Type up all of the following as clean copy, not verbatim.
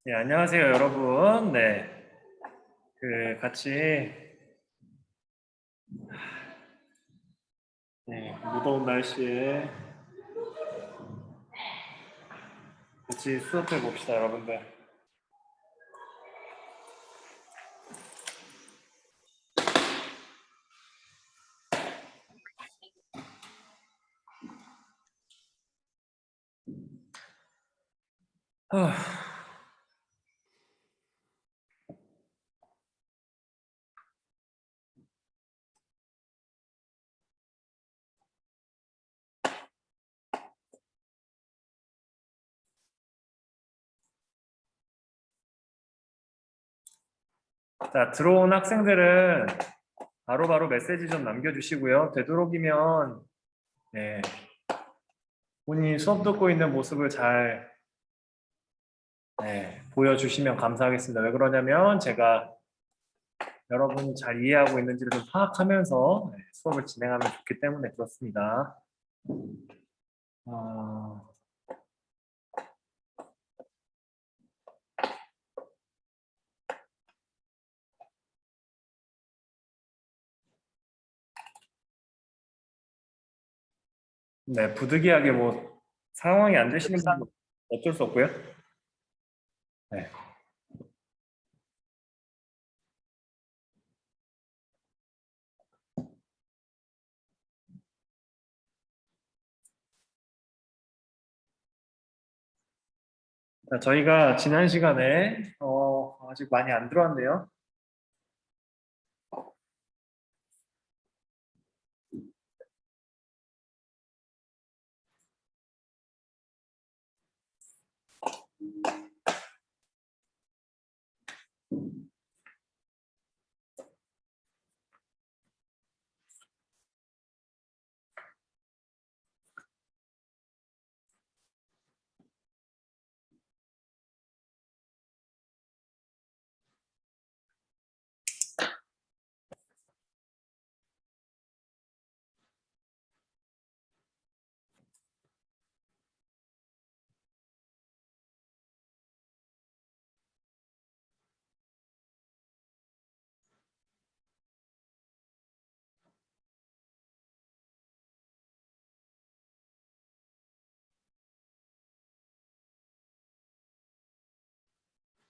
네, 안녕하세요, 여러분. 네, 같이, 네, 무더운 날씨에 같이 수업해 봅시다, 여러분들. 하, 자, 들어온 학생들은 바로바로 메시지 좀 남겨주시고요. 되도록이면, 네, 본인이 수업 듣고 있는 모습을 잘, 네, 보여주시면 감사하겠습니다. 왜 그러냐면, 제가 여러분이 잘 이해하고 있는지를 좀 파악하면서 수업을 진행하면 좋기 때문에 그렇습니다. 어, 네, 부득이하게 뭐 상황이 안 되시는 분은 어쩔 수 없고요. 네. 자, 저희가 지난 시간에 아직 많이 안 들어왔네요.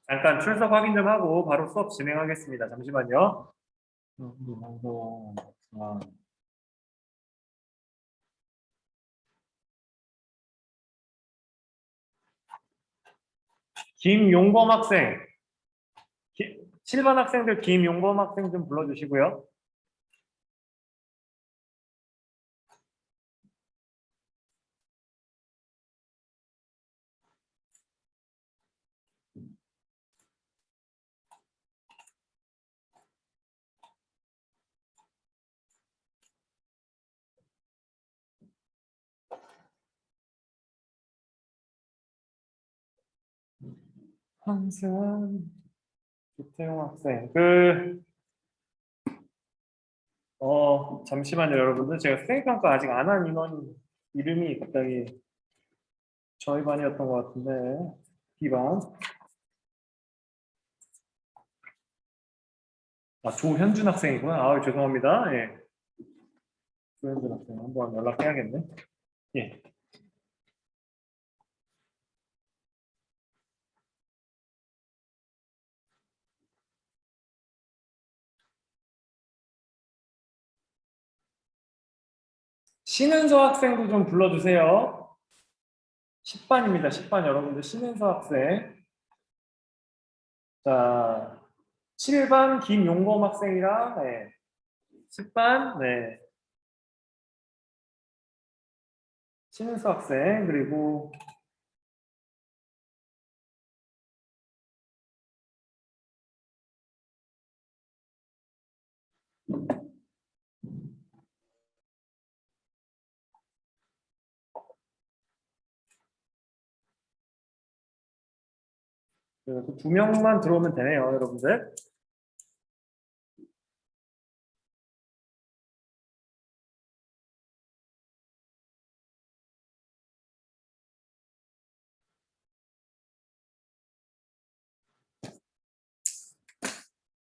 잠깐 출석 확인 좀 하고 바로 수업 진행하겠습니다. 잠시만요. 아, 김용범 학생, 7번 학생들 김용범 학생 좀 불러주시고요. 항상 조태용 학생, 잠시만요, 여러분들. 제가 수행평가 아직 안 한 인원 이름이 갑자기 저희 반이었던 것 같은데, B반. 아, 조현준 학생이구나. 아, 죄송합니다. 예. 조현준 학생 한번 연락해야겠네. 예. 신은서 학생도 좀 불러주세요. 10반입니다. 10반 여러분들 신은서 학생. 자, 7반 김용범 학생이랑 네. 10반 네. 신은서 학생 그리고 두 명만 들어오면 되네요, 여러분들.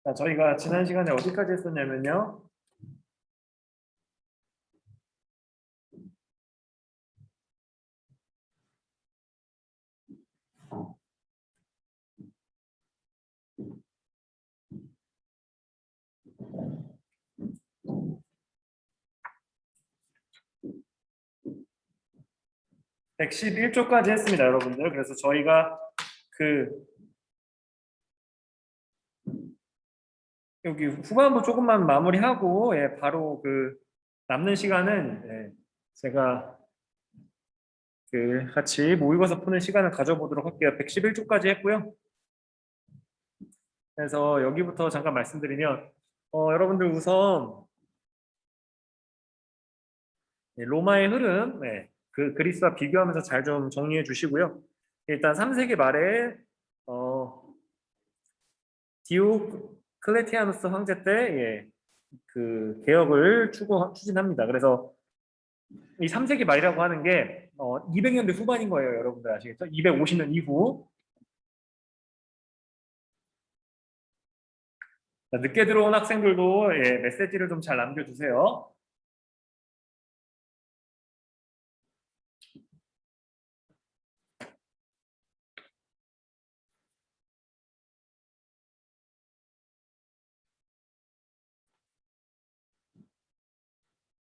자, 저희가 지난 시간에 어디까지 했었냐면요. (111조까지) 했습니다, 여러분들. 그래서 저희가 그 여기 후반부 조금만 마무리하고, 예, 바로 그 남는 시간은, 예, 제가 그 같이 모의고사 푸는 시간을 가져보도록 할게요. (111조까지) 했고요. 그래서 여기부터 잠깐 말씀드리면, 여러분들 우선, 예, 로마의 흐름, 네, 그 그리스와 비교하면서 잘 좀 정리해 주시고요. 일단 3세기 말에 디오클레티아누스 황제 때, 예, 그 개혁을 추진합니다. 그래서 이 3세기 말이라고 하는 게 200년대 후반인 거예요, 여러분들 아시겠죠? 250년 이후. 자, 늦게 들어온 학생들도, 예, 메시지를 좀 잘 남겨주세요.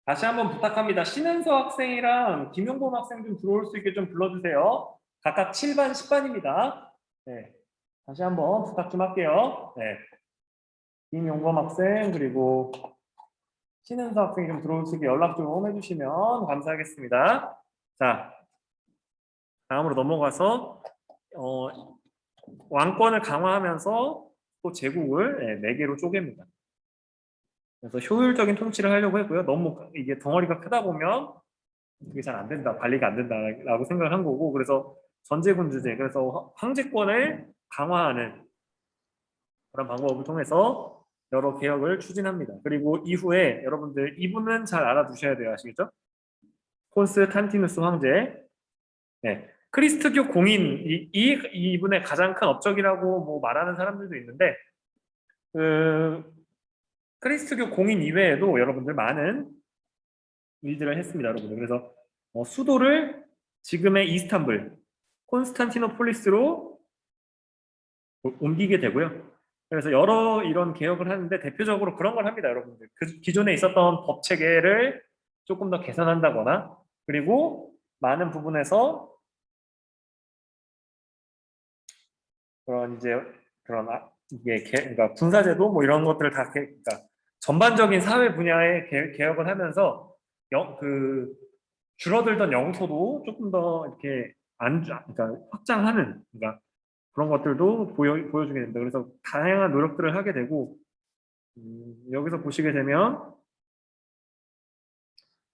다시 한번 부탁합니다. 신은서 학생이랑 김용범 학생 좀 들어올 수 있게 좀 불러주세요. 각각 7반, 10반입니다. 네, 다시 한번 부탁 좀 할게요. 네, 김용범 학생 그리고 신은서 학생이 좀 들어올 수 있게 연락 좀 해주시면 감사하겠습니다. 자, 다음으로 넘어가서 왕권을 강화하면서 또 제국을, 네 개로 쪼갭니다. 그래서 효율적인 통치를 하려고 했고요. 너무 이게 덩어리가 크다 보면 그게 잘 안 된다, 관리가 안 된다라고 생각을 한 거고, 그래서 전제군주제, 그래서 황제권을 강화하는 그런 방법을 통해서 여러 개혁을 추진합니다. 그리고 이후에 여러분들 이분은 잘 알아두셔야 돼요. 아시겠죠? 콘스탄티누스 황제. 네. 크리스트교 공인, 이분의 가장 큰 업적이라고 뭐 말하는 사람들도 있는데, 그 크리스트교 공인 이외에도 여러분들 많은 일들을 했습니다, 여러분들. 그래서 수도를 지금의 이스탄불, 콘스탄티노폴리스로 옮기게 되고요. 그래서 여러 이런 개혁을 하는데 대표적으로 그런 걸 합니다, 여러분들. 그 기존에 있었던 법 체계를 조금 더 개선한다거나, 그리고 많은 부분에서 그런 이제 그런 이게 그러니까 군사제도 뭐 이런 것들을 다 그러니까 전반적인 사회 분야의 개혁을 하면서 그 줄어들던 영토도 조금 더 이렇게 그러니까 확장하는, 그러니까 그런 것들도 보여주게 됩니다. 그래서 다양한 노력들을 하게 되고, 여기서 보시게 되면,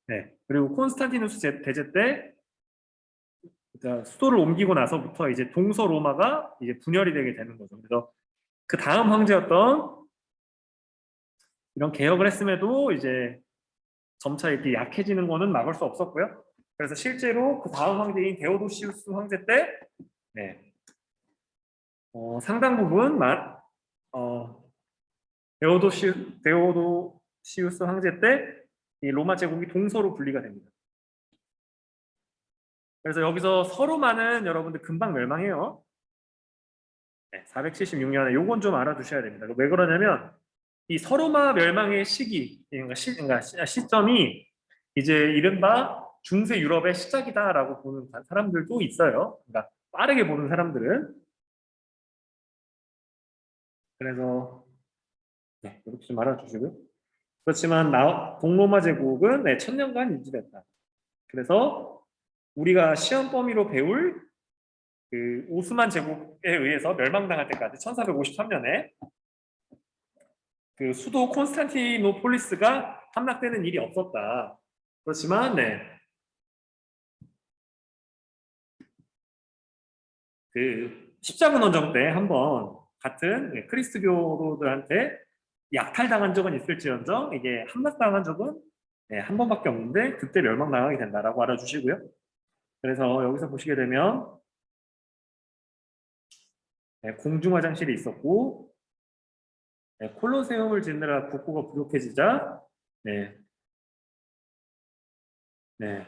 네, 그리고 콘스탄티누스 대제 때 그러니까 수도를 옮기고 나서부터 이제 동서 로마가 이제 분열이 되게 되는 거죠. 그래서 그 다음 황제였던 이런 개혁을 했음에도 이제 점차 이렇게 약해지는 거는 막을 수 없었고요. 그래서 실제로 그 다음 황제인 데오도시우스 황제 때, 네, 상당 부분 데오도시우스 황제 때 이 로마 제국이 동서로 분리가 됩니다. 그래서 여기서 서로마는 여러분들 금방 멸망해요. 네, 476년에 요건 좀 알아두셔야 됩니다. 왜 그러냐면 이 서로마 멸망의 시기, 그러니까 시점이 이제 이른바 중세 유럽의 시작이다라고 보는 사람들도 있어요. 그러니까 빠르게 보는 사람들은. 그래서 네, 이렇게 좀 알아주시고요. 그렇지만 동로마 제국은, 네, 1000년간 유지됐다. 그래서 우리가 시험 범위로 배울 그 오스만 제국에 의해서 멸망당할 때까지 1453년에 그 수도 콘스탄티노폴리스가 함락되는 일이 없었다. 그렇지만, 네, 그 십자군 원정 때 한번 같은, 네, 크리스트교도들한테 약탈당한 적은 있을지언정 이게 함락당한 적은, 네, 한 번밖에 없는데 그때 멸망당하게 된다라고 알아주시고요. 그래서 여기서 보시게 되면, 네, 공중 화장실이 있었고, 네, 콜로세움을 짓느라 국고가 부족해지자 네, 네.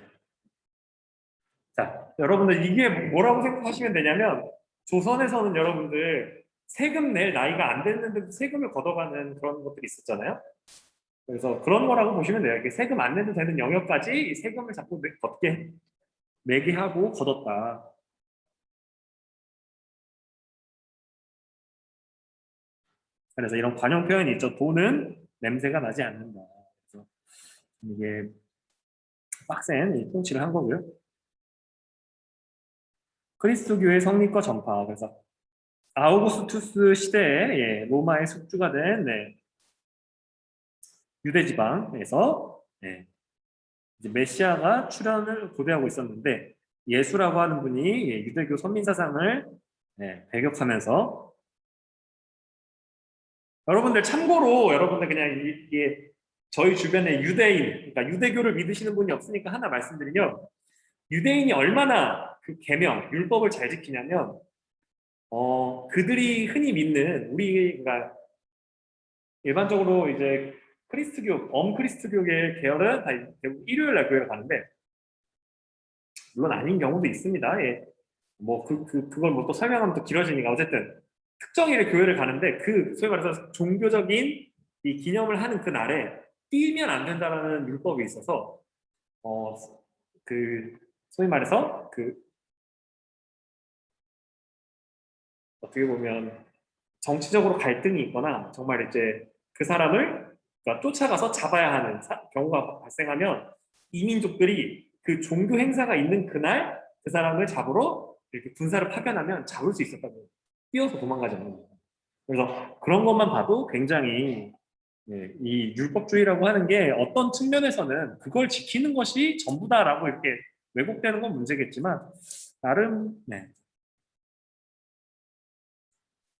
자, 여러분들 이게 뭐라고 생각하시면 되냐면 조선에서는 여러분들 세금 낼 나이가 안 됐는데도 세금을 걷어가는 그런 것들이 있었잖아요. 그래서 그런 거라고 보시면 돼요. 이게 세금 안 내도 되는 영역까지 이 세금을 자꾸 걷게 내게 하고 걷었다. 그래서 이런 관용 표현이 있죠. 돈은 냄새가 나지 않는다. 그래서 이게 빡센 이 통치를 한 거고요. 그리스도교의 성립과 전파. 그래서 아우구스투스 시대에 로마의 숙주가 된 유대 지방에서 이제 메시아가 출현을 고대하고 있었는데 예수라고 하는 분이 유대교 선민 사상을 배격하면서 여러분들 참고로 여러분들 그냥 이게 저희 주변에 유대인, 그러니까 유대교를 믿으시는 분이 없으니까 하나 말씀드리면 유대인이 얼마나 그 계명, 율법을 잘 지키냐면 그들이 흔히 믿는 우리 그러니까 일반적으로 이제 크리스트교, 엄크리스트교계 계열은 다 대부분 일요일 날 교회를 가는데 물론 아닌 경우도 있습니다. 예. 뭐 그걸 뭐 또 설명하면 또 길어지니까 어쨌든 특정일에 교회를 가는데 그 소위 말해서 종교적인 이 기념을 하는 그 날에 뛰면 안 된다라는 율법이 있어서 어 그 소위 말해서 그 어떻게 보면 정치적으로 갈등이 있거나 정말 이제 그 사람을 그러니까 쫓아가서 잡아야 하는 경우가 발생하면 이민족들이 그 종교 행사가 있는 그날 그 사람을 잡으러 이렇게 군사를 파견하면 잡을 수 있었다고 뛰어서 도망가지 않는 거예요. 그래서 그런 것만 봐도 굉장히 이 율법주의라고 하는 게 어떤 측면에서는 그걸 지키는 것이 전부다라고 이렇게 왜곡되는 건 문제겠지만 나름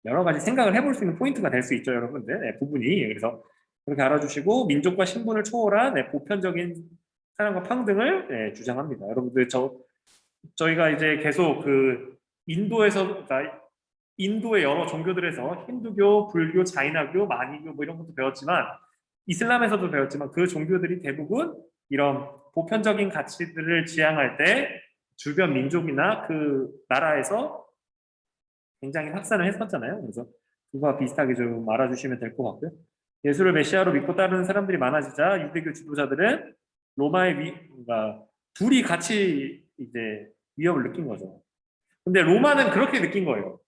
여러 가지 생각을 해볼 수 있는 포인트가 될 수 있죠, 여러분들. 부분이. 그래서 그렇게 알아주시고 민족과 신분을 초월한 보편적인 사랑과 평등을 주장합니다. 여러분들 저희가 이제 계속 그 인도에서 그러니까 인도의 여러 종교들에서 힌두교, 불교, 자이나교, 마니교 뭐 이런 것도 배웠지만 이슬람에서도 배웠지만 그 종교들이 대부분 이런 보편적인 가치들을 지향할 때 주변 민족이나 그 나라에서 굉장히 확산을 했었잖아요. 그래서 그거와 비슷하게 좀 알아주시면 될 것 같고요. 예수를 메시아로 믿고 따르는 사람들이 많아지자 유대교 지도자들은 로마의 그러니까 둘이 같이 이제 위협을 느낀 거죠. 근데 로마는 그렇게 느낀 거예요.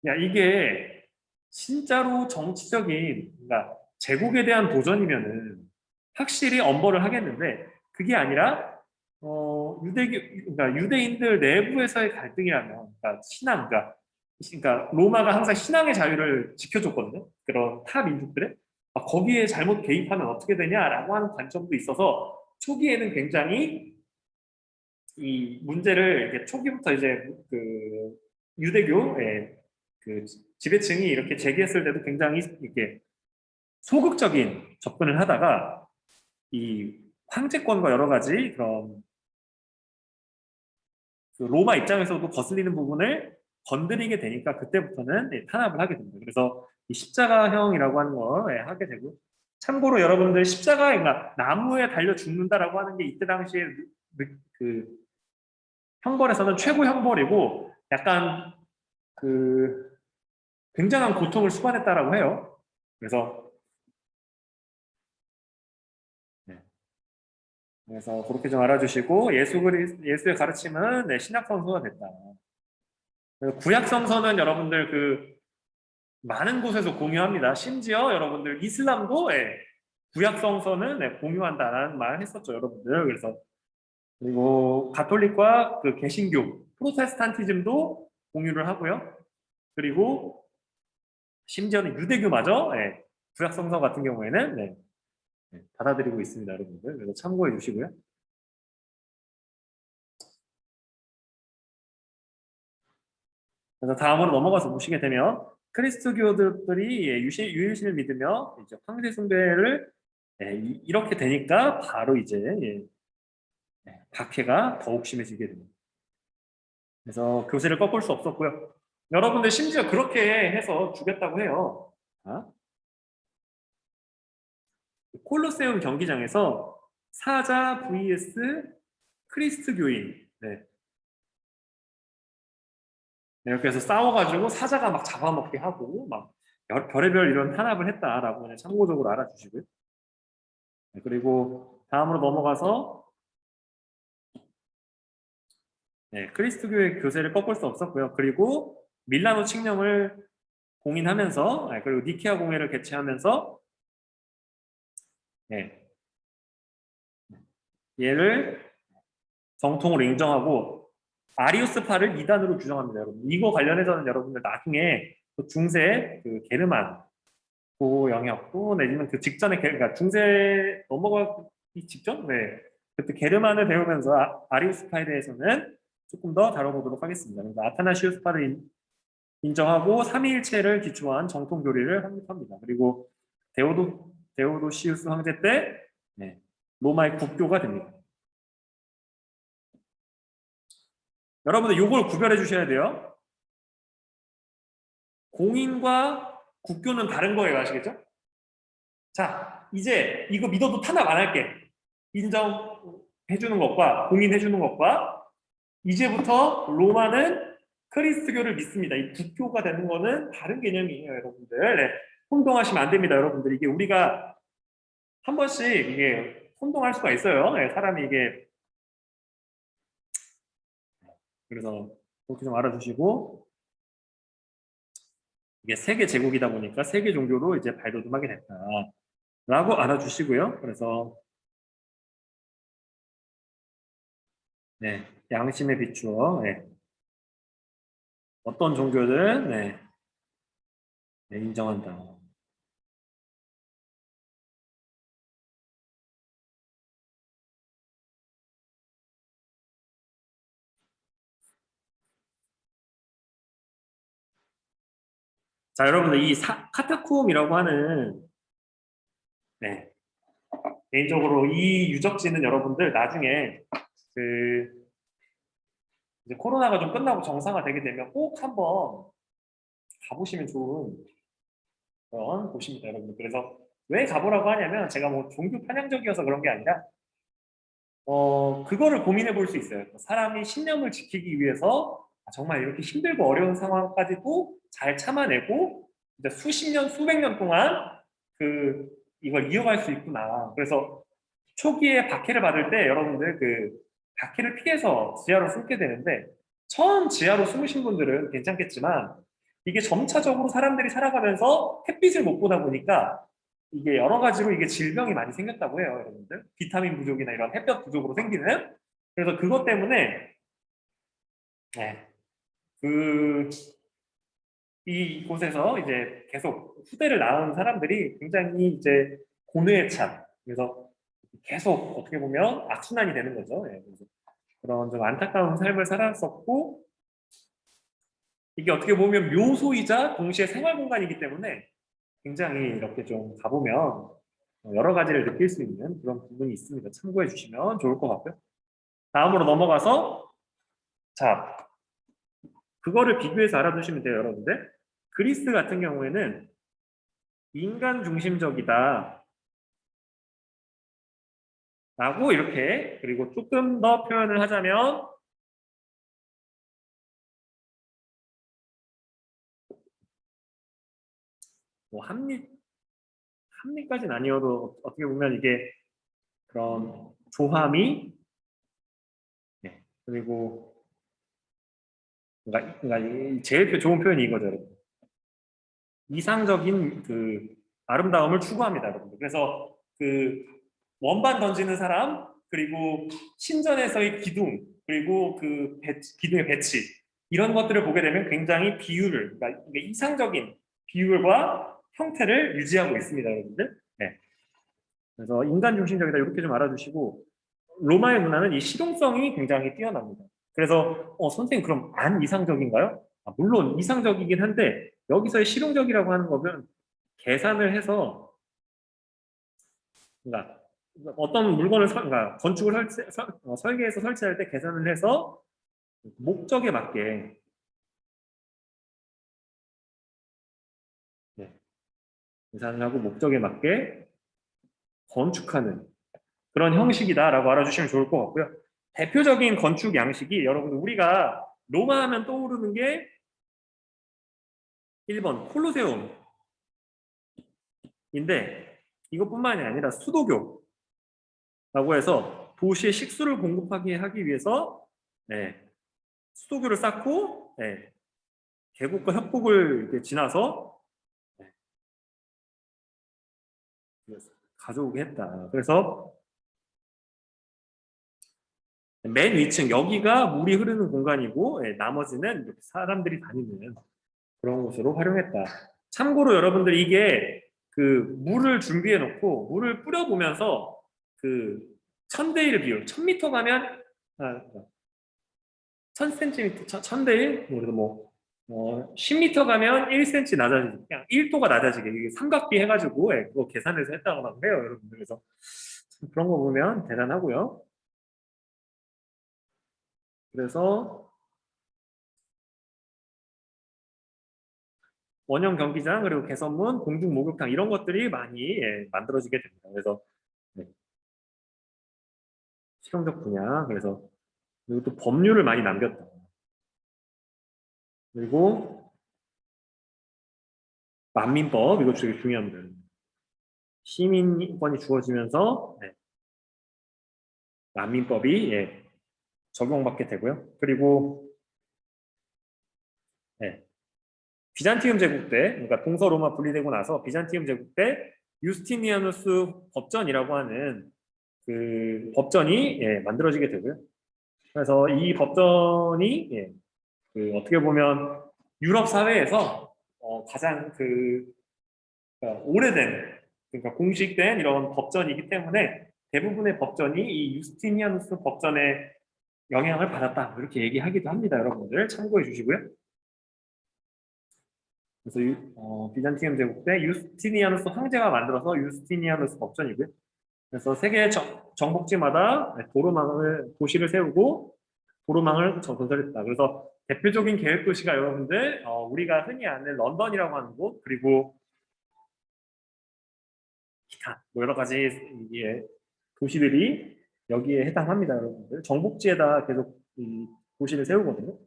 야, 이게 진짜로 정치적인, 그러니까 제국에 대한 도전이면은 확실히 엄벌을 하겠는데 그게 아니라 그러니까 유대인들 내부에서의 갈등이라면, 그러니까 신앙, 그러니까 로마가 항상 신앙의 자유를 지켜줬거든요. 그런 타 민족들의 거기에 잘못 개입하면 어떻게 되냐라고 하는 관점도 있어서 초기에는 굉장히 이 문제를 이렇게 초기부터 이제 그 유대교의 그 지배층이 이렇게 제기했을 때도 굉장히 이렇게 소극적인 접근을 하다가 이 황제권과 여러 가지 그런 그 로마 입장에서도 거슬리는 부분을 건드리게 되니까 그때부터는 탄압을 하게 됩니다. 그래서 이 십자가형이라고 하는 걸 하게 되고 참고로 여러분들 십자가 그러니까 나무에 달려 죽는다라고 하는 게 이때 당시에 그 형벌에서는 최고 형벌이고 약간 그 굉장한 고통을 수반했다라고 해요. 그래서 네. 그래서 그렇게 좀 알아주시고 예수의 가르침은 신약 성서가 됐다. 구약 성서는 여러분들 그 많은 곳에서 공유합니다. 심지어 여러분들 이슬람도 구약 성서는 공유한다라는 말 했었죠, 여러분들. 그래서 그리고 가톨릭과 그 개신교, 프로테스탄티즘도 공유를 하고요. 그리고 심지어는 유대교마저 구약 성서 같은 경우에는 받아들이고 있습니다, 여러분들. 그래서 참고해 주시고요. 그래서 다음으로 넘어가서 보시게 되면 크리스트교들이 유일신을 믿으며 이제 황제 숭배를 이렇게 되니까 바로 이제 박해가 더욱 심해지게 됩니다. 그래서 교세를 꺾을 수 없었고요. 여러분들 심지어 그렇게 해서 죽였다고 해요. 아? 콜로세움 경기장에서 사자 vs 크리스트 교인. 네. 이렇게 해서 싸워가지고 사자가 막 잡아먹게 하고 막 별의별 이런 탄압을 했다라고 그냥 참고적으로 알아주시고요. 네, 그리고 다음으로 넘어가서 네, 크리스토교의 교세를 꺾을 수 없었고요. 그리고 밀라노 칙령을 공인하면서 네, 그리고 니케아 공회를 개최하면서 네, 얘를 정통으로 인정하고 아리우스파를 이단으로 규정합니다. 여러분. 이거 관련해서는 여러분들 나중에 그 중세 그 게르만 그 영역도 내지는 그 직전에 그러니까 중세 넘어가기 직전? 네. 그때 게르만을 배우면서 아리우스파에 대해서는 조금 더 다뤄보도록 하겠습니다. 그래서 아타나시우스파를 인정하고 삼위일체를 기초한 정통 교리를 확립합니다. 그리고 데오도시우스 황제 때 네, 로마의 국교가 됩니다. 여러분들 이걸 구별해 주셔야 돼요. 공인과 국교는 다른 거예요. 아시겠죠? 자, 이제 이거 믿어도 탄압 안 할게. 인정해주는 것과 공인해주는 것과 이제부터 로마는 크리스트교를 믿습니다. 이 국교가 되는 거는 다른 개념이에요, 여러분들. 네. 혼동하시면 안 됩니다, 여러분들. 이게 우리가 한 번씩 이게 혼동할 수가 있어요. 네, 사람이 이게 그래서 그렇게 좀 알아주시고 이게 세계 제국이다 보니까 세계 종교로 이제 발돋움하게 됐다라고 알아주시고요. 그래서 네, 양심에 비추어 네, 어떤 종교든 네, 네, 인정한다. 자, 여러분들 이 카타콤이라고 하는 네, 개인적으로 이 유적지는 여러분들 나중에 그 이제 코로나가 좀 끝나고 정상화되게 되면 꼭 한번 가보시면 좋은 그런 곳입니다, 여러분들. 그래서 왜 가보라고 하냐면 제가 뭐 종교 편향적이어서 그런 게 아니라 그거를 고민해 볼 수 있어요. 사람이 신념을 지키기 위해서 정말 이렇게 힘들고 어려운 상황까지도 잘 참아내고 이제 수십 년, 수백 년 동안 그 이걸 이어갈 수 있구나. 그래서 초기에 박해를 받을 때 여러분들 그 박해를 피해서 지하로 숨게 되는데 처음 지하로 숨으신 분들은 괜찮겠지만 이게 점차적으로 사람들이 살아가면서 햇빛을 못 보다 보니까 이게 여러 가지로 이게 질병이 많이 생겼다고 해요, 여러분들. 비타민 부족이나 이런 햇볕 부족으로 생기는. 그래서 그것 때문에 네, 그 이곳에서 이제 계속 후대를 낳은 사람들이 굉장히 이제 고뇌에 찬 그래서 계속 어떻게 보면 악순환이 되는 거죠. 예, 그래서 그런 좀 안타까운 삶을 살았었고 이게 어떻게 보면 묘소이자 동시에 생활 공간이기 때문에 굉장히 이렇게 좀 가보면 여러 가지를 느낄 수 있는 그런 부분이 있습니다. 참고해 주시면 좋을 것 같고요. 다음으로 넘어가서 자 그거를 비교해서 알아두시면 돼요, 여러분들. 그리스 같은 경우에는 인간 중심적이다 라고 이렇게 그리고 조금 더 표현을 하자면 뭐 합리까지는 아니어도 어떻게 보면 이게 그런 조함이 네, 그리고 그러니까 제일 좋은 표현이 이거죠, 여러분. 이상적인 그 아름다움을 추구합니다, 여러분들. 그래서 그 원반 던지는 사람 그리고 신전에서의 기둥 그리고 그 기둥의 배치 이런 것들을 보게 되면 굉장히 비율을 그러니까 이상적인 비율과 형태를 유지하고 있습니다, 여러분들. 네. 그래서 인간 중심적이다 이렇게 좀 알아주시고 로마의 문화는 이 실용성이 굉장히 뛰어납니다. 그래서 선생님 그럼 안 이상적인가요? 물론 이상적이긴 한데 여기서의 실용적이라고 하는 거면 계산을 해서 그러니까 어떤 물건을 그러니까 건축을 설계해서 설치할 때 계산을 해서 목적에 맞게 네, 계산을 하고 목적에 맞게 건축하는 그런 형식이다라고 알아주시면 좋을 것 같고요. 대표적인 건축 양식이 여러분 우리가 로마 하면 떠오르는 게 1번 콜로세움인데 이것뿐만이 아니라 수도교라고 해서 도시에 식수를 공급하게 하기 위해서 수도교를 쌓고 계곡과 협곡을 이렇게 지나서 가져오게 했다. 그래서 맨 위층 여기가 물이 흐르는 공간이고 나머지는 이렇게 사람들이 다니는 그런 곳으로 활용했다. 참고로 여러분들 이게 그 물을 준비해 놓고 물을 뿌려 보면서 그 1000대1 비율 1000m 가면 1000cm 1000대1 그래서 뭐 10m 가면 1cm 낮아지게 그냥 1도가 낮아지게 이게 삼각비 해가지고 그거 계산해서 했다고 막 해요 여러분들. 그래서 그런 거 보면 대단하고요. 그래서 원형 경기장 그리고 개선문, 공중 목욕탕 이런 것들이 많이 만들어지게 됩니다. 그래서 실용적 분야 그래서 그리고 또 법률을 많이 남겼다. 그리고 만민법 이거 되게 중요합니다. 시민권이 주어지면서 만민법이 적용받게 되고요. 그리고 비잔티움 제국 때 그러니까 동서로마 분리되고 나서 비잔티움 제국 때 유스티니아누스 법전이라고 하는 그 법전이 만들어지게 되고요. 그래서 이 법전이 그 어떻게 보면 유럽 사회에서 가장 그러니까 오래된 그러니까 공식된 이런 법전이기 때문에 대부분의 법전이 이 유스티니아누스 법전에 영향을 받았다 뭐 이렇게 얘기하기도 합니다. 여러분들 참고해 주시고요. 그래서 비잔티움 제국 때 유스티니아누스 황제가 만들어서 유스티니아누스 법전이고요. 그래서 세계 정복지마다 도시를 세우고 도로망을 건설했다. 그래서 대표적인 계획 도시가 여러분들 우리가 흔히 아는 런던이라고 하는 곳 그리고 기타 뭐 여러 가지 도시들이 여기에 해당합니다. 여러분들 정복지에다 계속 이 도시를 세우거든요.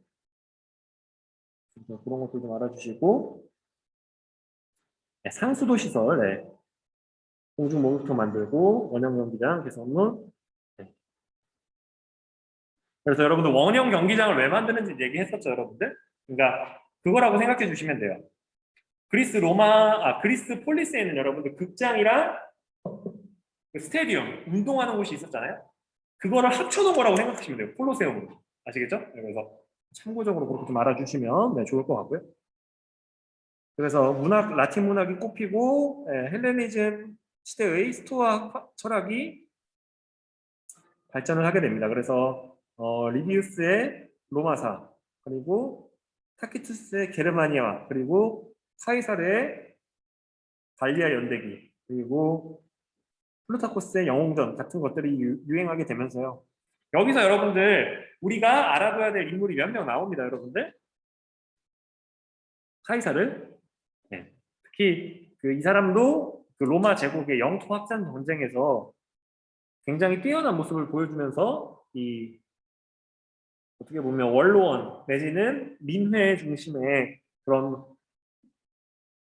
그래서 그런 것들 좀 알아주시고 상수도 시설 공중 목욕탕 만들고 원형 경기장 개선문 그래서 여러분들 원형 경기장을 왜 만드는지 얘기했었죠, 여러분들. 그러니까 그거라고 생각해 주시면 돼요. 그리스 폴리스에는 여러분들 극장이랑 그 스테디움, 운동하는 곳이 있었잖아요. 그거를 합쳐놓은 거라고 생각하시면 돼요. 콜로세움. 아시겠죠? 그래서 참고적으로 그렇게 좀 알아주시면 좋을 것 같고요. 그래서 라틴 문학이 꼽히고 헬레니즘 시대의 스토아 철학이 발전을 하게 됩니다. 그래서 리비우스의 로마사 그리고 타키투스의 게르마니아 그리고 카이사르의 발리아 연대기 그리고 플루타코스의 영웅전 같은 것들이 유행하게 되면서요. 여기서 여러분들 우리가 알아둬야 될 인물이 몇 명 나옵니다. 여러분들 카이사르 특히 이 사람도 그 로마 제국의 영토 확장 전쟁에서 굉장히 뛰어난 모습을 보여주면서 이 어떻게 보면 원로원 내지는 민회 중심의 그런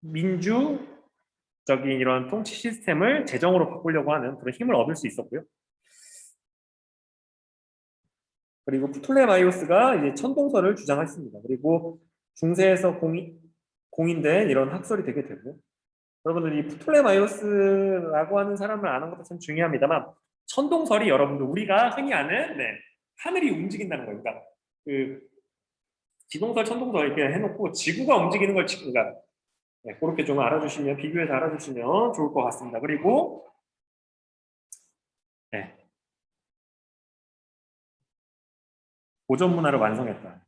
민주적인 이런 통치 시스템을 제정으로 바꾸려고 하는 그런 힘을 얻을 수 있었고요. 그리고 프톨레마이오스가 이제 천동설을 주장했습니다. 그리고 중세에서 공인된 이런 학설이 되게 되고 여러분들 이 프톨레마이오스라고 하는 사람을 아는 것도 참 중요합니다만 천동설이 여러분들 우리가 흔히 아는 하늘이 움직인다는 거예요. 그러니까 그 지동설, 천동설 이렇게 해놓고 지구가 움직이는 걸 그러니까 그렇게 좀 알아주시면 비교해서 알아주시면 좋을 것 같습니다. 그리고 고전 문화를 완성했다.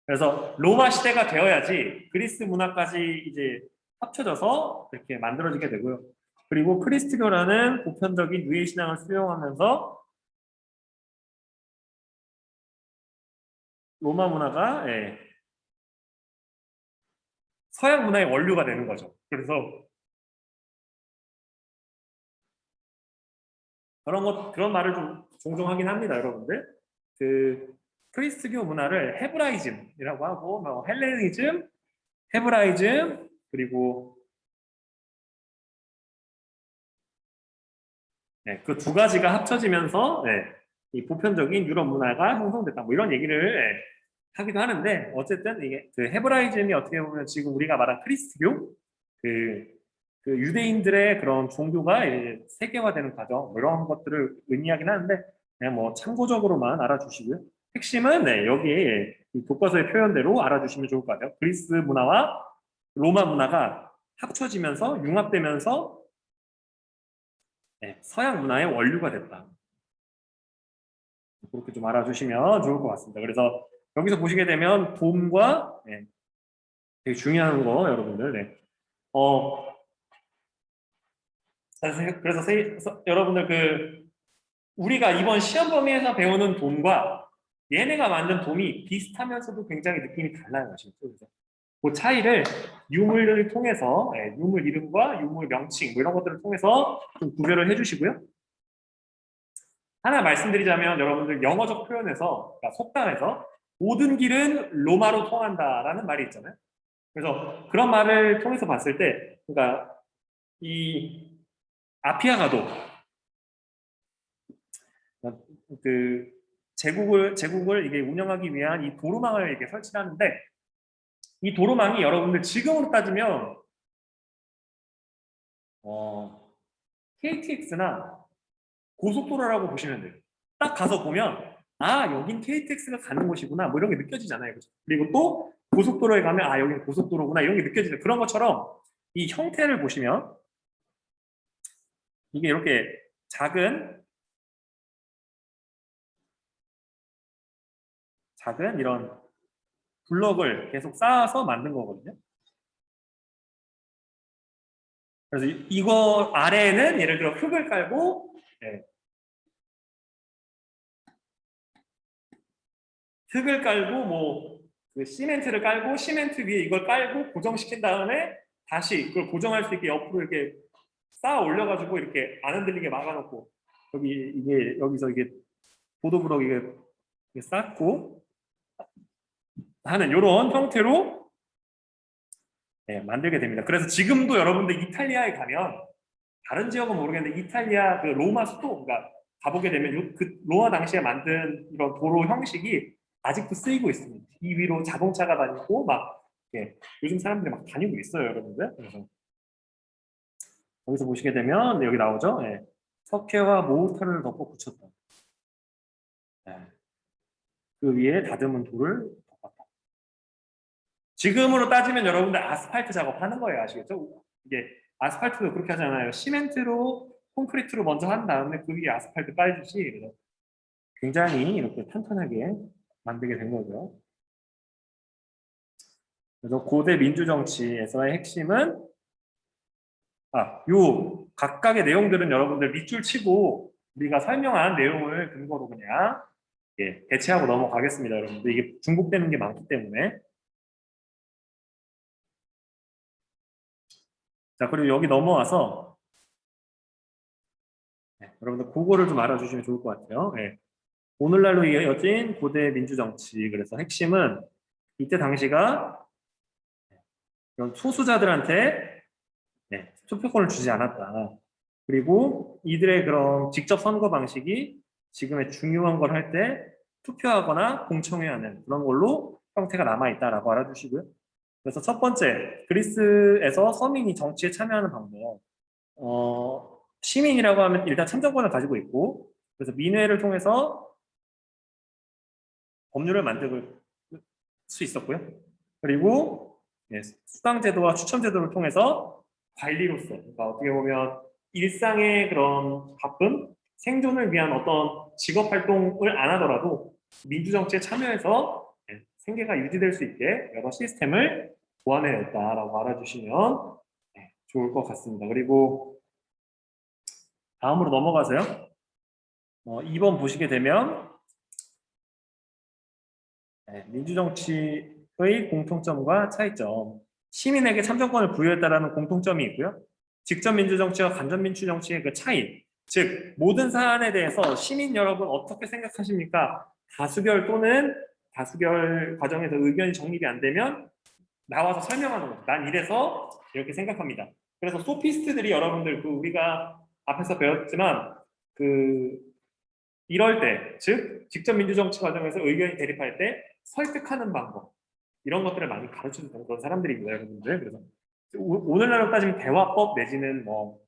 그래서 로마 시대가 되어야지 그리스 문화까지 이제 합쳐져서 이렇게 만들어지게 되고요. 그리고 크리스트교라는 보편적인 유해 신앙을 수용하면서 로마 문화가 서양 문화의 원류가 되는 거죠. 그래서 그런 말을 좀 종종 하긴 합니다, 여러분들. 그 크리스트교 문화를 헤브라이즘이라고 하고, 뭐 헬레니즘, 헤브라이즘, 그리고 네, 그 두 가지가 합쳐지면서 네, 이 보편적인 유럽 문화가 형성됐다. 뭐 이런 얘기를 네, 하기도 하는데 어쨌든 이게 그 헤브라이즘이 어떻게 보면 지금 우리가 말한 크리스트교 그, 그 유대인들의 그런 종교가 이제 세계화되는 과정 뭐 이런 것들을 의미하긴 하는데 그냥 뭐 참고적으로만 알아주시고요. 핵심은 네, 여기에 이 교과서의 표현대로 알아주시면 좋을 것 같아요. 그리스 문화와 로마 문화가 합쳐지면서 융합되면서 네, 서양 문화의 원류가 됐다. 그렇게 좀 알아주시면 좋을 것 같습니다. 그래서 여기서 보시게 되면 돔과 네, 되게 중요한 거 여러분들. 네. 어, 여러분들 그 우리가 이번 시험 범위에서 배우는 돔과 얘네가 만든 돔이 비슷하면서도 굉장히 느낌이 달라요. 아시겠죠? 그래서 그 차이를 유물을 통해서 네, 유물 이름과 유물 명칭 뭐 이런 것들을 통해서 좀 구별을 해주시고요. 하나 말씀드리자면 여러분들 영어적 표현에서 그러니까 속담에서 모든 길은 로마로 통한다라는 말이 있잖아요. 그래서 그런 말을 통해서 봤을 때 그러니까 이 아피아가도 그 제국을 이게 운영하기 위한 이 도로망을 이렇게 설치하는데 이 도로망이 여러분들 지금으로 따지면 KTX나 고속도로라고 보시면 돼요. 딱 가서 보면 아 여긴 KTX가 가는 곳이구나 뭐 이런 게 느껴지잖아요. 그죠? 그리고 또 고속도로에 가면 아 여긴 고속도로구나 이런 게 느껴지죠. 그런 것처럼 이 형태를 보시면 이게 이렇게 작은 이런 블럭을 계속 쌓아서 만든 거거든요. 그래서 이거 아래에는 예를 들어 흙을 깔고 네, 흙을 깔고 뭐그 시멘트를 깔고 시멘트 위에 이걸 깔고 고정시킨 다음에 다시 그걸 고정할 수 있게 옆으로 이렇게 쌓아 올려가지고 이렇게 안 흔들리게 막아놓고 여기 이게 여기서 이게 보도블럭 이게 쌓고 하는 이런 형태로 네, 만들게 됩니다. 그래서 지금도 여러분들 이탈리아에 가면 다른 지역은 모르겠는데 이탈리아 그 로마 수도 그러니까 가보게 되면 그 로마 당시에 만든 이런 도로 형식이 아직도 쓰이고 있습니다. 이 위로 자동차가 다니고 막 예, 요즘 사람들이 막 다니고 있어요, 여러분들. 그래서 여기서 보시게 되면 여기 나오죠. 예, 석회와 모르타르를 덮어 붙였다. 예, 그 위에 다듬은 돌을 덮었다. 지금으로 따지면 여러분들 아스팔트 작업하는 거예요, 아시겠죠? 이게 아스팔트도 그렇게 하잖아요. 시멘트로 콘크리트로 먼저 한 다음에 그 위에 아스팔트 깔듯이 굉장히 이렇게 탄탄하게 만들게 된 거죠. 그래서 고대 민주정치에서의 핵심은 요 각각의 내용들은 여러분들 밑줄 치고 우리가 설명한 내용을 근거로 그냥 예, 대체하고 넘어가겠습니다, 여러분들. 이게 중복되는 게 많기 때문에. 자, 그리고 여기 넘어와서 여러분들 그거를 좀 알아주시면 좋을 것 같아요. 예. 오늘날로 이어진 고대 민주정치. 그래서 핵심은 이때 당시가 이런 소수자들한테 투표권을 주지 않았다. 그리고 이들의 그런 직접 선거 방식이 지금의 중요한 걸 할 때 투표하거나 공청회하는 그런 걸로 형태가 남아있다라고 알아주시고요. 그래서 첫 번째, 그리스에서 서민이 정치에 참여하는 방법. 시민이라고 하면 일단 참정권을 가지고 있고, 그래서 민회를 통해서 법률을 만들 수 있었고요. 그리고 수당제도와 추첨제도를 통해서 관리로서, 그러니까 어떻게 보면 일상의 그런 바쁨, 생존을 위한 어떤 직업 활동을 안 하더라도 민주정치에 참여해서 생계가 유지될 수 있게 여러 시스템을 보완해냈다라고 알아주시면 좋을 것 같습니다. 그리고 다음으로 넘어가세요. 2번 보시게 되면 민주정치의 공통점과 차이점. 시민에게 참정권을 부여했다라는 공통점이 있고요. 직접 민주정치와 간접 민주정치의 그 차이. 즉 모든 사안에 대해서 시민 여러분 어떻게 생각하십니까? 다수결 또는 다수결 과정에서 의견이 정립이 안 되면 나와서 설명하는 거죠. 난 이래서 이렇게 생각합니다. 그래서 소피스트들이 여러분들 그 우리가 앞에서 배웠지만 그 이럴 때, 즉 직접 민주정치 과정에서 의견이 대립할 때 설득하는 방법 이런 것들을 많이 가르쳐주는 그런 사람들입니다, 여러분들. 그래서 오늘날로 따지면 대화법 내지는 뭐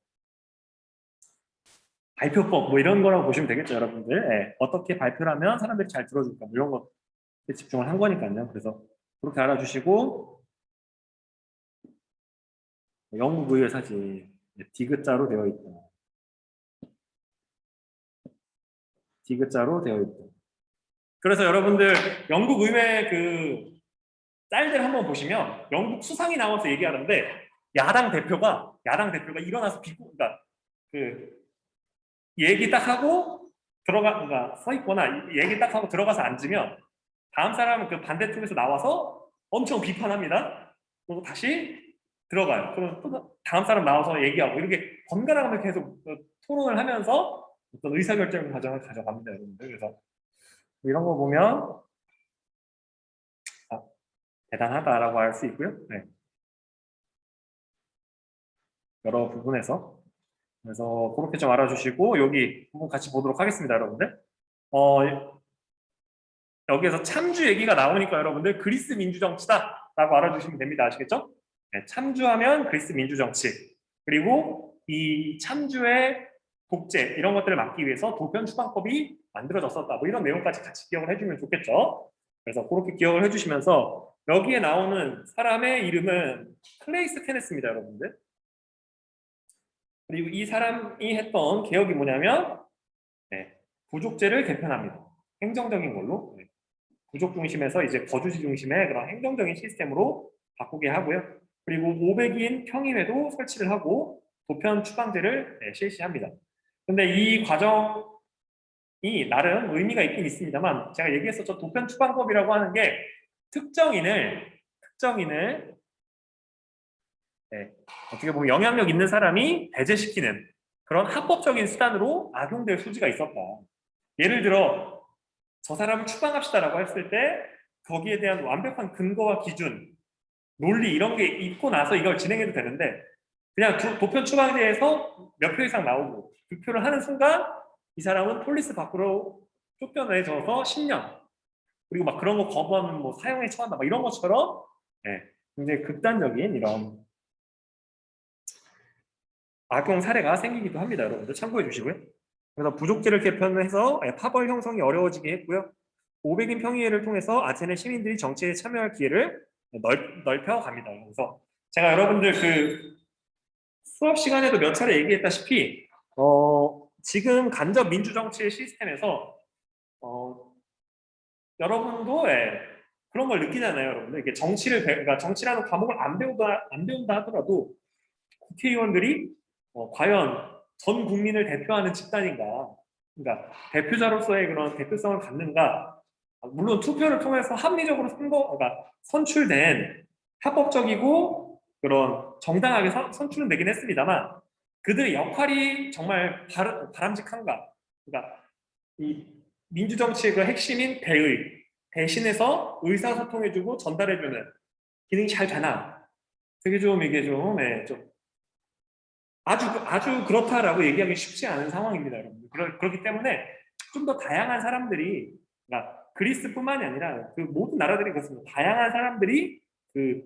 발표법 뭐 이런 거라고 보시면 되겠죠, 여러분들. 예, 어떻게 발표를 하면 사람들이 잘 들어줄까 뭐 이런 것에 집중을 한 거니까요. 그래서 그렇게 알아주시고 영국 의회 사진 디귿자로 되어 있다. 디귿자로 되어 있다. 그래서 여러분들 영국 의회 그 짤들 한번 보시면 영국 수상이 나와서 얘기하는데 야당 대표가 일어나서 그러니까 그 얘기 딱 하고 그러니까 서 있거나 얘기 딱 하고 들어가서 앉으면 다음 사람은 그 반대쪽에서 나와서 엄청 비판합니다. 그리고 다시 들어가요. 그럼 또 다음 사람 나와서 얘기하고 이렇게 번갈아가면서 계속 토론을 하면서 어떤 의사결정 과정을 가져갑니다, 여러분들. 그래서 이런 거 보면 아, 대단하다라고 할 수 있고요. 네. 여러 부분에서. 그래서 그렇게 좀 알아주시고 여기 한번 같이 보도록 하겠습니다, 여러분들. 여기에서 참주 얘기가 나오니까 여러분들 그리스 민주정치다라고 알아주시면 됩니다. 아시겠죠? 네, 참주하면 그리스 민주정치. 그리고 이 참주의 독재 이런 것들을 막기 위해서 도편추방법이 만들어졌었다. 뭐 이런 내용까지 같이 기억을 해주면 좋겠죠. 그래서 그렇게 기억을 해주시면서 여기에 나오는 사람의 이름은 클레이스테네스입니다, 여러분들. 그리고 이 사람이 했던 개혁이 뭐냐면 네, 부족제를 개편합니다. 행정적인 걸로 네, 부족 중심에서 이제 거주지 중심의 그런 행정적인 시스템으로 바꾸게 하고요. 그리고 500인 평의회도 설치를 하고 도편 추방제를 네, 실시합니다. 근데 이 과정이 나름 의미가 있긴 있습니다만 제가 얘기했었죠. 도편 추방법이라고 하는 게 특정인을 네, 어떻게 보면 영향력 있는 사람이 배제시키는 그런 합법적인 수단으로 악용될 소지가 있었다. 예를 들어 저 사람을 추방합시다라고 했을 때 거기에 대한 완벽한 근거와 기준, 논리 이런 게 있고 나서 이걸 진행해도 되는데 그냥 도편 추방제에서 몇 표 이상 나오고 득표를 하는 순간 이 사람은 폴리스 밖으로 쫓겨내져서 10년 그리고 막 그런 거 거부하면 뭐 사형에 처한다 막 이런 것처럼 네, 굉장히 극단적인 이런 악용 사례가 생기기도 합니다. 여러분들 참고해 주시고요. 그래서 부족제를 개편해서 파벌 형성이 어려워지게 했고요. 500인 평의회를 통해서 아테네 시민들이 정치에 참여할 기회를 넓혀갑니다. 그래서 제가 여러분들 그 수업 시간에도 몇 차례 얘기했다시피 지금 간접 민주정치의 시스템에서 여러분도 그런 걸 느끼잖아요. 여러분들 이게 그러니까 정치라는 과목을 안 배운다 하더라도 국회의원들이 과연 전 국민을 대표하는 집단인가, 그러니까 대표자로서의 그런 대표성을 갖는가, 물론 투표를 통해서 합리적으로 그러니까 선출된 합법적이고 그런 정당하게 선출은 되긴 했습니다만 그들의 역할이 정말 바람직한가, 그러니까 이 민주정치의 그 핵심인 대신해서 의사소통해주고 전달해주는 기능이 잘 되나, 되게 좀 이게 좀 아주 그렇다라고 얘기하기 쉽지 않은 상황입니다, 여러분. 그렇기 때문에 좀 더 다양한 사람들이, 그러니까 그리스뿐만이 아니라 그 모든 나라들이 그렇습니다. 다양한 사람들이 그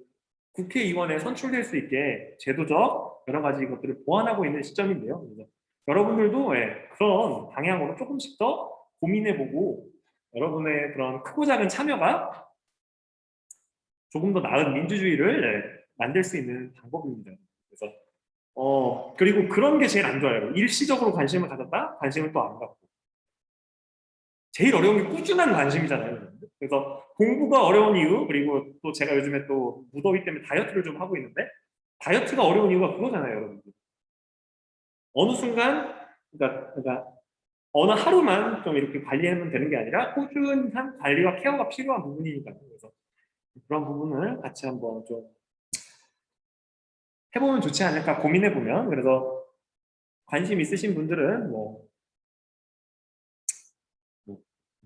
국회의원에 선출될 수 있게 제도적 여러 가지 것들을 보완하고 있는 시점인데요. 그래서 여러분들도 그런 방향으로 조금씩 더 고민해보고 여러분의 그런 크고 작은 참여가 조금 더 나은 민주주의를 만들 수 있는 방법입니다. 그래서 그리고 그런 게 제일 안 좋아요. 일시적으로 관심을 가졌다? 관심을 또 안 갖고. 제일 어려운 게 꾸준한 관심이잖아요. 그래서 공부가 어려운 이유, 그리고 또 제가 요즘에 또 무더위 때문에 다이어트를 좀 하고 있는데, 다이어트가 어려운 이유가 그거잖아요, 여러분들. 어느 순간, 그러니까 어느 하루만 좀 이렇게 관리하면 되는 게 아니라 꾸준한 관리와 케어가 필요한 부분이니까요. 그래서 그런 부분을 같이 한번 좀 해보면 좋지 않을까 고민해보면, 그래서 관심 있으신 분들은 뭐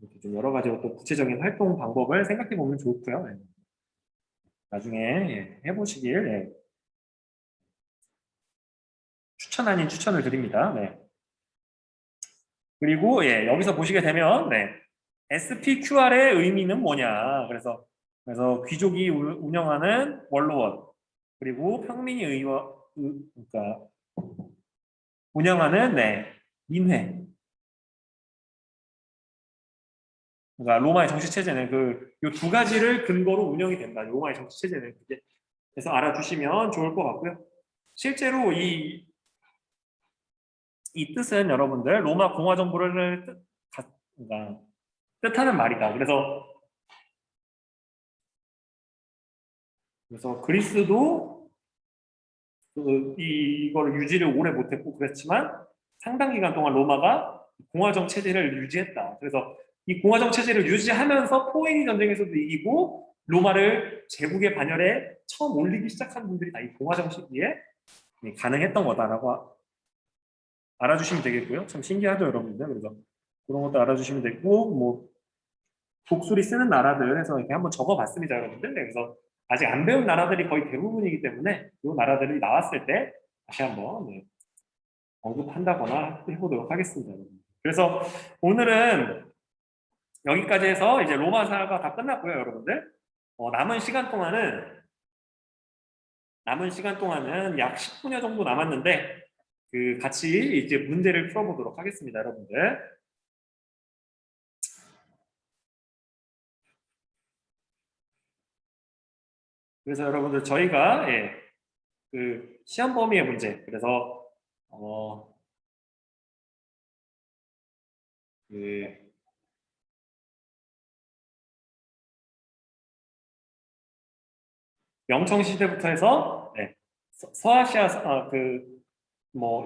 이렇게 좀 여러 가지 또 구체적인 활동 방법을 생각해 보면 좋고요. 예. 나중에 해보시길 추천 아닌 추천을 드립니다. 네. 그리고 여기서 보시게 되면 SPQR의 의미는 뭐냐? 그래서 귀족이 운영하는 원로원 그리고 평민이 그러니까 운영하는 민회. 그러니까 로마의 정치 체제는 이 두 가지를 근거로 운영이 된다. 로마의 정치 체제는 그게 그래서 알아주시면 좋을 것 같고요. 실제로 이 뜻은 여러분들 로마 공화 정부를 그러니까 뜻하는 말이다. 그래서 그리스도 이거를 유지를 오래 못했고 그랬지만 상당 기간 동안 로마가 공화정 체제를 유지했다. 그래서 이 공화정 체제를 유지하면서 포에니 전쟁에서도 이기고 로마를 제국의 반열에 처음 올리기 시작한 분들이 다 이 공화정 시기에 가능했던 거다라고 알아주시면 되겠고요. 참 신기하죠, 여러분들. 그래서 그런 것도 알아주시면 되고 독수리 쓰는 나라들 해서 이렇게 한번 적어봤습니다, 여러분들. 그래서 아직 안 배운 나라들이 거의 대부분이기 때문에 이 나라들이 나왔을 때 다시 한번 언급한다거나 해보도록 하겠습니다, 여러분. 그래서 오늘은 여기까지 해서 이제 로마사가 다 끝났고요, 여러분들. 남은 시간 동안은 약 10분여 정도 남았는데 같이 이제 문제를 풀어보도록 하겠습니다, 여러분들. 그래서 여러분들 저희가 시험 범위의 문제 그래서 그 명청 시대부터 해서 서아시아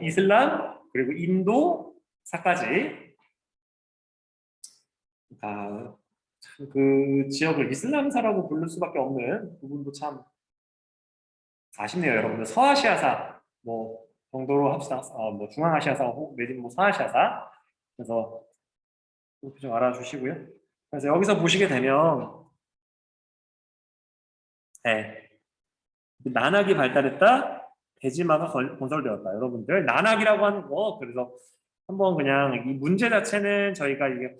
이슬람 그리고 인도사까지 그 지역을 이슬람사라고 부를 수밖에 없는 부분도 참 아쉽네요, 여러분들. 서아시아사 정도로 합시다. 중앙아시아사 내지는 서아시아사. 그래서 그렇게 좀 알아주시고요. 그래서 여기서 보시게 되면 난학이 발달했다. 대지마가 건설되었다. 여러분들 난학이라고 하는 거 그래서 한번 그냥 이 문제 자체는 저희가 이게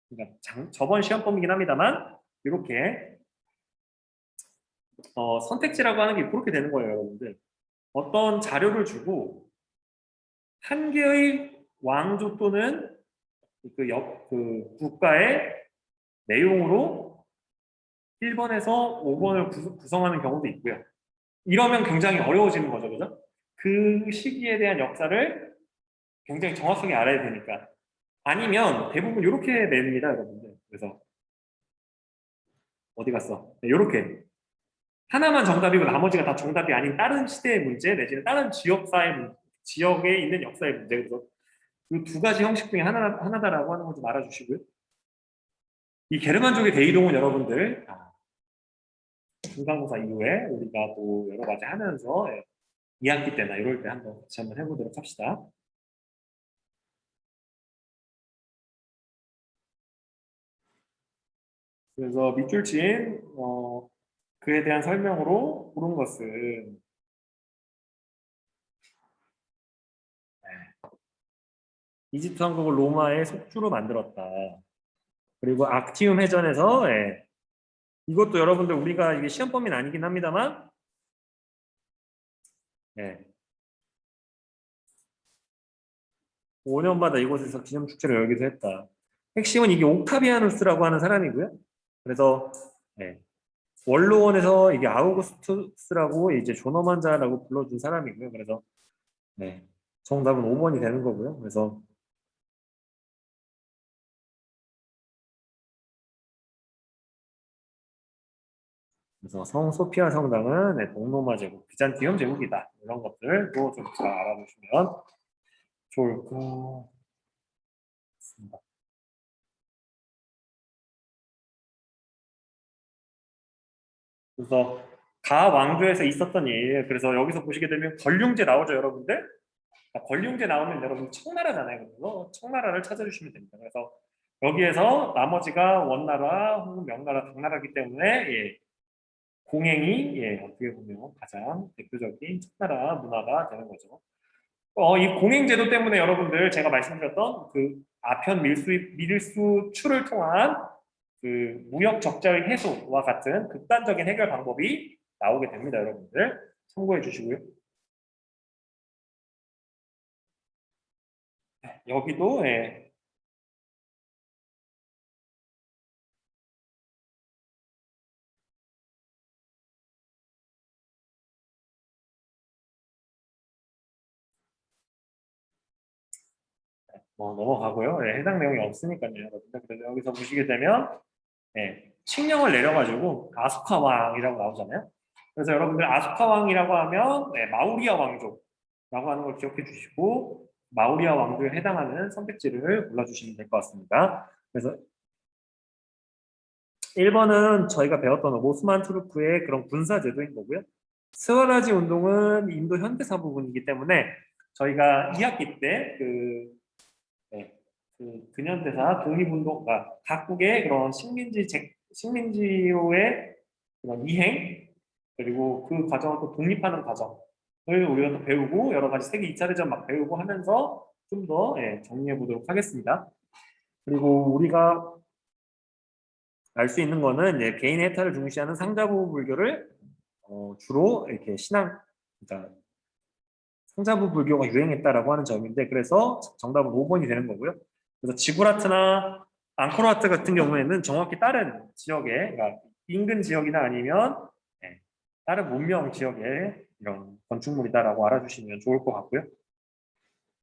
그러니까 저번 시험 범위긴 합니다만 이렇게 선택지라고 하는 게 그렇게 되는 거예요, 여러분들. 어떤 자료를 주고 한 개의 왕조 또는 그 국가의 내용으로 1번에서 5번을 구성하는 경우도 있고요. 이러면 굉장히 어려워지는 거죠, 그죠? 그 시기에 대한 역사를 굉장히 정확하게 알아야 되니까. 아니면 대부분 이렇게 냅니다, 여러분들. 그래서 어디 갔어? 이렇게 하나만 정답이고 나머지가 다 정답이 아닌 다른 시대의 문제 내지는 다른 지역에 있는 역사의 문제. 그래서 이 두 가지 형식 중에 하나다라고 하는 거 좀 알아주시고요. 이 게르만족의 대이동은 여러분들 중간고사 이후에 우리가 또 여러 가지 하면서 2학기 때나 이럴 때 같이 한번 해보도록 합시다. 그래서 밑줄 친 그에 대한 설명으로 고른 것은 이집트 왕국을 로마의 속주로 만들었다. 그리고 악티움 해전에서 이것도 여러분들 우리가 이게 시험 범위는 아니긴 합니다만 5년마다 이곳에서 기념축제를 열기도 했다. 핵심은 이게 옥타비아누스라고 하는 사람이고요. 그래서 원로원에서 이게 아우구스투스라고 이제 존엄한 자라고 불러준 사람이고요. 그래서 정답은 5번이 되는 거고요. 그래서 성소피아 성당은 동로마 제국, 비잔티움 제국이다. 이런 것들도 좀 잘 알아두시면 좋을 것 같습니다. 그래서 가 왕조에서 있었던 일, 그래서 여기서 보시게 되면 권륭제 나오죠, 여러분들? 권리용제 나오면 여러분 청나라잖아요. 그래서 청나라를 찾아주시면 됩니다. 그래서 여기에서 나머지가 원나라 혹은 명나라, 당나라이기 때문에 예, 공행이 예, 어떻게 보면 가장 대표적인 청나라 문화가 되는 거죠. 이 공행제도 때문에 여러분들 제가 말씀드렸던 그 아편 밀수 추를 통한 그 무역 적자의 해소와 같은 극단적인 해결 방법이 나오게 됩니다, 여러분들. 참고해 주시고요. 여기도 예, 뭐 넘어가고요. 예, 해당 내용이 없으니까요, 여러분들. 그래서 여기서 보시게 되면 예, 칙령을 내려가지고 아수카 왕이라고 나오잖아요. 그래서 여러분들 아수카 왕이라고 하면 예, 마우리아 왕족라고 하는 걸 기억해 주시고 마우리아 왕조에 해당하는 선택지를 골라주시면 될 것 같습니다. 그래서 1번은 저희가 배웠던 오스만 투르크의 그런 군사 제도인 거고요. 스와라지 운동은 인도 현대사 부분이기 때문에 저희가 2학기 때그 네, 그 근현대사 독립운동가 각국의 그런 식민지로의 그런 이행 그리고 그 과정을 또 독립하는 과정을 우리가 또 배우고 여러 가지 세계 2차 대전 막 배우고 하면서 좀 더 정리해 보도록 하겠습니다. 그리고 우리가 알 수 있는 거는 개인의 해탈을 중시하는 상자부 불교를 주로 이렇게 그러니까 상자부 불교가 유행했다라고 하는 점인데 그래서 정답은 5번이 되는 거고요. 그래서 지구라트나 앙코르와트 같은 경우에는 정확히 다른 지역에 그러니까 인근 지역이나 아니면 다른 문명 지역의 이런 건축물이다라고 알아주시면 좋을 것 같고요.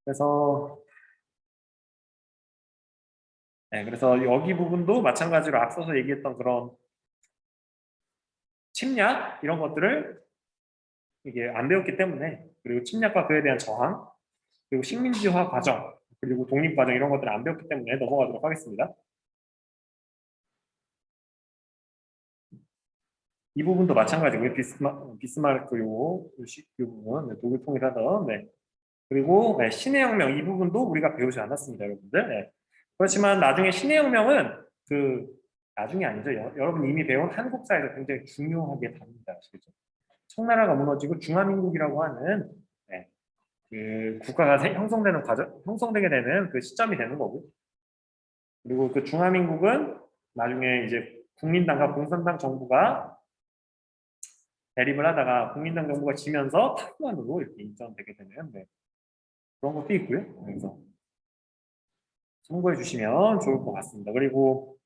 그래서 그래서 여기 부분도 마찬가지로 앞서서 얘기했던 그런 침략 이런 것들을 이게 안 배웠기 때문에 그리고 침략과 그에 대한 저항 그리고 식민지화 과정 그리고 독립 과정 이런 것들을 안 배웠기 때문에 넘어가도록 하겠습니다. 이 부분도 마찬가지고요. 비스마르크 요 부분 독일 통일하던 그리고 신의 혁명 이 부분도 우리가 배우지 않았습니다, 여러분들. 그렇지만 나중에 신의 혁명은 그 나중에 아니죠. 여러분 이미 배운 한국사에서 굉장히 중요하게 다룹니다. 아시겠죠? 청나라가 무너지고 중화민국이라고 하는 그 국가가 형성되는 과정, 형성되게 되는 그 시점이 되는 거고. 그리고 그 중화민국은 나중에 이제 국민당과 공산당 정부가 대립을 하다가 국민당 정부가 지면서 타이완으로 이렇게 인정되게 되는 그런 것도 있고요. 그래서 참고해 주시면 좋을 것 같습니다. 그리고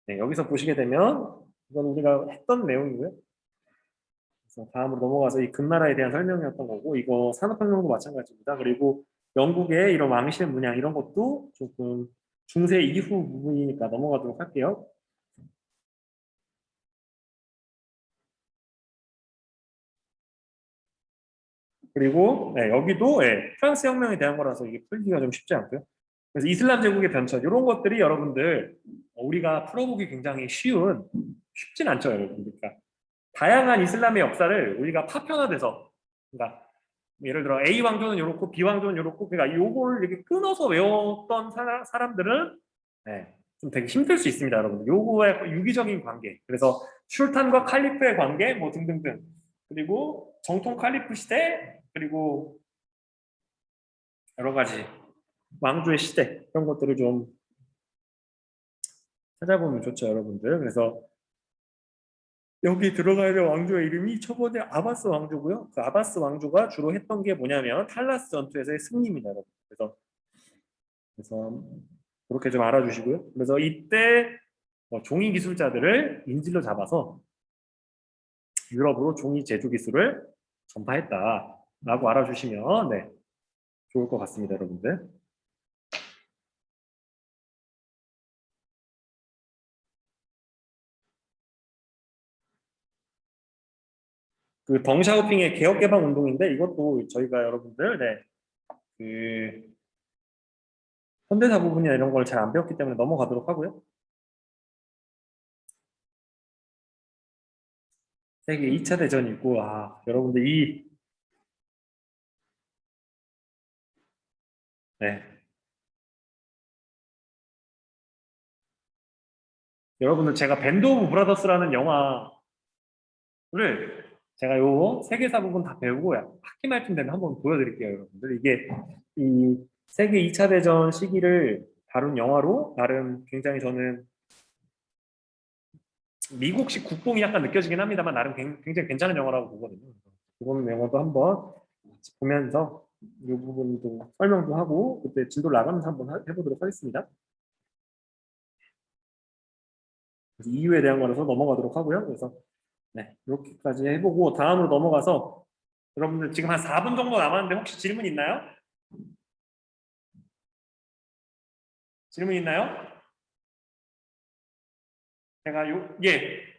여기서 보시게 되면 이건 우리가 했던 내용이고요. 그래서 다음으로 넘어가서 이 금나라에 대한 설명이었던 거고 이거 산업혁명도 마찬가지입니다. 그리고 영국의 이런 왕실 문양 이런 것도 조금 중세 이후 부분이니까 넘어가도록 할게요. 그리고 여기도 프랑스 혁명에 대한 거라서 이게 풀기가 좀 쉽지 않고요. 그래서 이슬람 제국의 변천 이런 것들이 여러분들 우리가 풀어보기 굉장히 쉽진 않죠, 여러분. 그러니까 다양한 이슬람의 역사를 우리가 파편화돼서 그러니까 예를 들어 A 왕조는 이렇고 B 왕조는 이렇고 그러니까 요걸 이렇게 끊어서 외웠던 사람들은 좀 되게 힘들 수 있습니다, 여러분. 요거의 유기적인 관계. 그래서 슐탄과 칼리프의 관계 뭐 등등등. 그리고 정통 칼리프 시대 그리고 여러 가지 왕조의 시대 이런 것들을 좀 찾아보면 좋죠, 여러분들. 그래서 여기 들어가야 될 왕조의 이름이 첫 번째 아바스 왕조고요. 그 아바스 왕조가 주로 했던 게 뭐냐면 탈라스 전투에서의 승리입니다, 여러분. 그래서 그렇게 좀 알아주시고요. 그래서 이때 종이 기술자들을 인질로 잡아서 유럽으로 종이 제조 기술을 전파했다라고 알아주시면 좋을 것 같습니다, 여러분들. 그 덩샤오핑의 개혁개방 운동인데 이것도 저희가 여러분들 그 현대사 부분이나 이런 걸 잘 안 배웠기 때문에 넘어가도록 하고요. 세계 2차 대전이 있고 여러분들 이 네. 여러분들 제가 밴드 오브 브라더스라는 영화를 제가 요 세계사 부분 다 배우고 학기 말쯤 되면 한번 보여드릴게요, 여러분들. 이게 이 세계 2차 대전 시기를 다룬 영화로 나름 굉장히 저는 미국식 국뽕이 약간 느껴지긴 합니다만 나름 굉장히 괜찮은 영화라고 보거든요. 그런 영화도 한번 보면서 이 부분도 설명도 하고 그때 진도를 나가면서 한번 해보도록 하겠습니다. 그래서 EU에 대한 거라서 넘어가도록 하고요. 그래서 네, 이렇게까지 해보고 다음으로 넘어가서 여러분들 지금 한 4분 정도 남았는데 혹시 질문 있나요? 질문 있나요? 제가 예.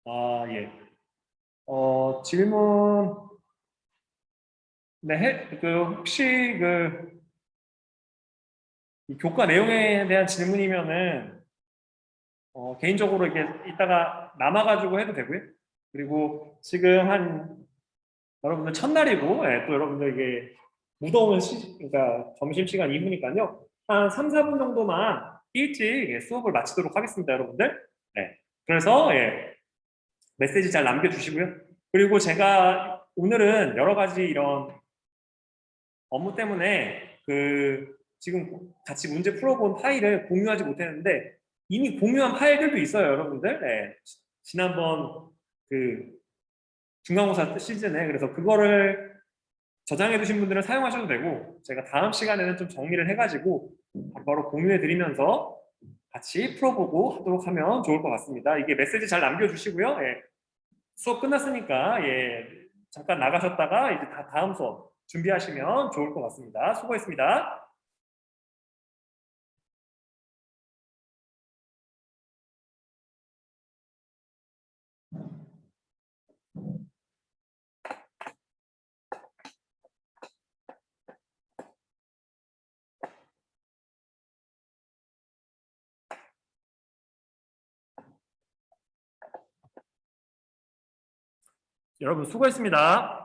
아, 예. 질문, 네, 혹시 이 교과 내용에 대한 질문이면은, 개인적으로 이렇게 이따가 남아가지고 해도 되고요. 그리고 지금 여러분들 첫날이고, 예, 또 여러분들 이게 무더운 그러니까 점심시간 이후니까요. 한 3, 4분 정도만 일찍 예, 수업을 마치도록 하겠습니다, 여러분들. 네. 그래서, 예, 메시지 잘 남겨주시고요. 그리고 제가 오늘은 여러 가지 이런 업무 때문에 지금 같이 문제 풀어본 파일을 공유하지 못했는데 이미 공유한 파일들도 있어요, 여러분들. 네. 지난번 그 중간고사 시즌에 그래서 그거를 저장해 두신 분들은 사용하셔도 되고 제가 다음 시간에는 좀 정리를 해가지고 바로 공유해 드리면서 같이 풀어보고 하도록 하면 좋을 것 같습니다. 이게 메시지 잘 남겨주시고요. 예. 수업 끝났으니까 예, 잠깐 나가셨다가 이제 다음 수업 준비하시면 좋을 것 같습니다. 수고했습니다. 여러분 수고했습니다.